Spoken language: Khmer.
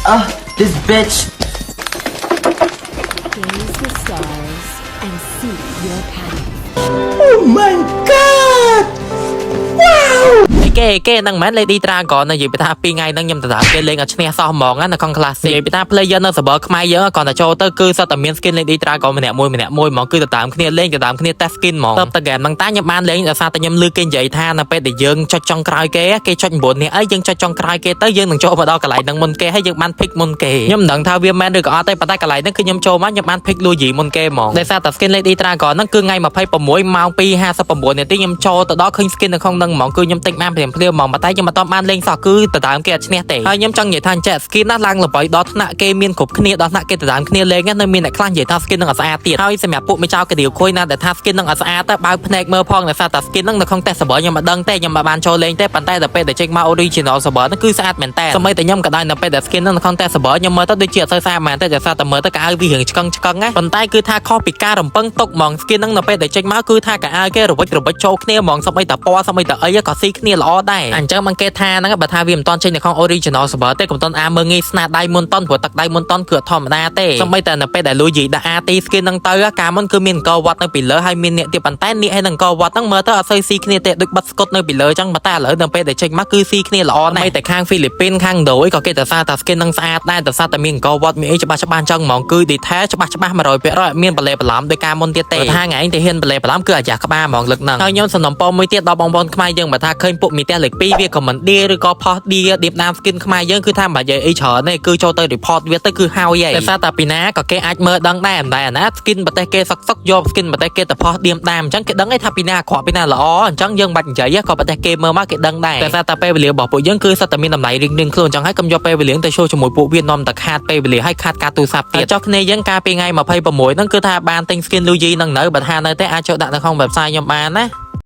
This bitch. Gaze the stars and seek your path. Oh my god. Wow. គេនឹងមិន Lady Dragon និយាយថាពីថ្ងៃហ្នឹងខ្ញុំទៅតាមគេលេងឲ្យឈ្នះសោះហ្មងណាក្នុង Classic និយាយថា player នៅ server ខ្មែរយើងគាត់តែចូលទៅគឺសត្វតែមាន skin Lady Dragon ម្នាក់មួយហ្មងគឺទៅតាមគ្នាលេងទៅតាមគ្នា test skin ហ្មងទៅ game ហ្នឹងតាខ្ញុំបានលេងដោយសារតែខ្ញុំលឺគេនិយាយថានៅពេលដែលយើងចុចចុងក្រោយគេចុច9នាក់អីយើងចុចចុងក្រោយគេទៅយើងនឹងចូលមកដល់កន្លែងហ្នឹងមុនគេហើយយើងបាន pick មុនគេខ្ញុំមិនដឹងថាវាមែនឬក៏អត់ទេប៉ុន្តែកន្លែងហ្នឹងគឺខ្ញុំចូលមកខ្ញុំបាន pick Luigi មុនគេហ្មងដោយសារតែ skin Lady Dragon ហ្នឹងគឺថ្ងៃ26ម៉ោង 2:59 នាទីខ្ញុំចូលទៅដល់ឃើញ skin នៅក្នុងហ្នឹងហ្មងគឺខ្ញុំទិញបានភ្លាមហ្មងតែខ្ញុំមិនតបានលេងសោះគឺទៅតាមគេអត់ឈ្នះទេហើយខ្ញុំចង់និយាយថាចាក់ skin ណាឡើងល្បីដល់ថ្នាក់គេមានគ្រប់គ្នាដល់ថ្នាក់គេទៅតាមគ្នាលេងនៅមានអ្នកខ្លះនិយាយថា skin នឹងអត់ស្អាតទៀតហើយសម្រាប់ពួកមេចៅកាឌីវខុយណាដែលថា skin នឹងអត់ស្អាតទៅបើកភ្នែកមើលផងដោយសារតែ skin នឹងនៅក្នុង test server ខ្ញុំមិនដឹងទេខ្ញុំមិនបានចូលលេងទេប៉ុន្តែដល់ពេលដែលចេញមក original server ហ្នឹងគឺស្អាតមែនតើសម្បីតែខ្ញុំក៏ដោយនៅពេលដែល skin នឹងនៅក្នុង test server ខ្ញុំមើលទៅដូចជាអត់សូវស្អាតមែនទេដោយសារតែមើលទៅកៅអៅវារៀងឆ្កឹងណាប៉ុន្តែគឺថាខុសពីការរំពឹងទុកហ្មង skin នឹងនៅពេលដែលចេញមកគឺថាកៅអៅគេរវិចចូលគ្នាហ្មងសម្បីតែពណ៌សម្បីតែអីក៏ស៊ីគ្នាល្អដែរអញ្ចឹងមកគេថាហ្នឹងបើថាវាមិនតន់ចេញនៅក្នុង original server ទេកុំតន់អាមើងងាយស្នាដៃមុនតន់ព្រោះទឹកដៃមុនតន់គឺធម្មតាទេសម្បីតែនៅពេលដែល Luigi ដាក់ AT skin ហ្នឹងទៅកាលមុនគឺមានអង្គវត្តនៅពីលើហើយមានអ្នកទៀតប៉ុន្តែនេះហើយនឹងអង្គវត្តហ្នឹងមើលទៅអត់សូវស៊ីគ្នាទេដូចបិទស្កុតនៅពីលើអញ្ចឹងតែឥឡូវដល់ពេលដែលចេញមកគឺស៊ីគ្នាល្អណាស់តែខាងហ្វីលីពីនខាងឥណ្ឌូក៏គេតែសារថា skin ហ្នឹងស្អាតដែរតែសារតែមានអង្គវត្តមានអីច្បាស់អញ្ចឹងហ្មងគឺ detail ច្បាស់ 100% មានបលែបន្លំដោយការមុនទៀតទេថាថ្ងៃឯងទៅហ៊ានបលែបន្លំគឺអាយ៉ាក្បាលហ្មងលឹកហ្នឹងហើយខ្ញុំសំណពរមួយទៀតដល់បងប្អូនខ្មែរយើងបើថាឃើញពួកមីតេលេខ2វាខមមិនឌីឬក៏ផុសឌីឌៀបតាម skin ខ្មែរយើងគឺថាមិនបាច់និយាយអីច្រើនទេគឺចូលទៅ report វាទៅគឺហើយឯងតែសារតែពីណាក៏គេអាចមើលដឹងដែរមិនដែរអាណា skin ប្រទេសគេសុកយក skin ប្រទេសគេទៅផុសឌៀមតាមអញ្ចឹងគេដឹងឯថាពីណាអាក្រក់ពីណាល្អអញ្ចឹងយើងមិនបាច់និយាយក៏ប្រទេសគេមើលមកគេដឹងដែរតែសារតែពេលវេលារបស់ពួកយើងគឺសិតតែមានតម្លៃរៀងៗខ្លួនអញ្ចឹងហើយកុំយកពេលវេលាទៅចូលជាមួយពួកវានាំតែខាតពេលវេលាហើយខាតការទូរស័ព្ទទៀតចុះគ្នាយើងកាលពីថ្ងៃ26ហ្នឹងគឺថាបានទិញ skin Luigi ហ្នឹងនៅបើថានៅតែអាចចូលដាក់នៅក្នុង website ខ្ញុំបានណា